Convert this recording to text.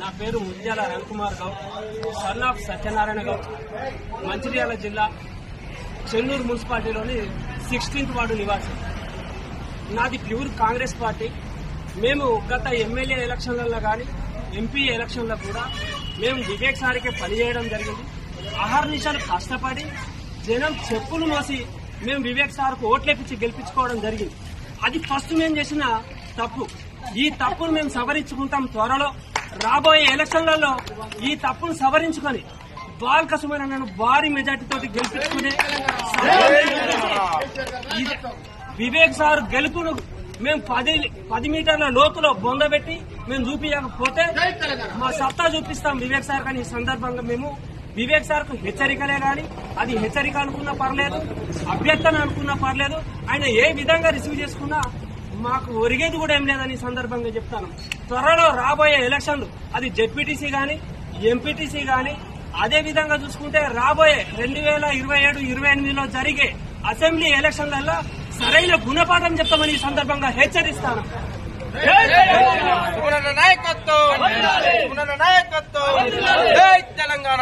నా పేరు ముత్యాల రవికుమార్ గౌడ్, సన్ ఆఫ్ సత్యనారాయణ గౌడ్, మంచిర్యాల జిల్లా చెన్నూరు మున్సిపాలిటీలోని 16th వార్డు నివాసి. నాది ప్యూర్ కాంగ్రెస్ పార్టీ. మేము గత ఎమ్మెల్యే ఎలక్షన్లలో కానీ ఎంపీ ఎలక్షన్లో కూడా మేము వివేక్ సార్కే పనిచేయడం జరిగింది. అహర్నిశలు కష్టపడి జనం చెప్పులు మోసి మేము వివేక్ సార్కు ఓట్లేపించి గెలిపించుకోవడం జరిగింది. అది ఫస్ట్ మేము చేసిన తప్పు. ఈ తప్పును మేము సవరించుకుంటాం. త్వరలో రాబోయే ఎలక్షన్లలో ఈ తప్పును సవరించుకొని బాల్క సుమరన్నను భారీ మెజార్టీతో గెలిపించుకునే వివేక్ సార్ గెలుపును మేము 10 మీటర్ల లోతులో బొందబెట్టి మేము చూపించకపోతే మా సత్తా చూపిస్తాం వివేక్ సార్. కానీ ఈ సందర్భంగా మేము వివేక్ సార్ కు హెచ్చరికలే గాని, అది హెచ్చరిక అనుకున్నా పర్లేదు, అభ్యర్థన అనుకున్నా పర్లేదు, ఆయన ఏ విధంగా రిసీవ్ చేసుకున్నా మాకు ఒరిగేది కూడా ఏం లేదని సందర్భంగా చెప్తాను. త్వరలో రాబోయే ఎలక్షన్లు అది జెడ్పీటీసీ గాని ఎంపీటీసీ గాని, అదే విధంగా చూసుకుంటే రాబోయే 2027-28లో జరిగే అసెంబ్లీ ఎలక్షన్లలో సరైన గుణపాఠం చెప్తామని ఈ సందర్భంగా హెచ్చరిస్తాను. నాయకత్వం జై తెలంగాణ.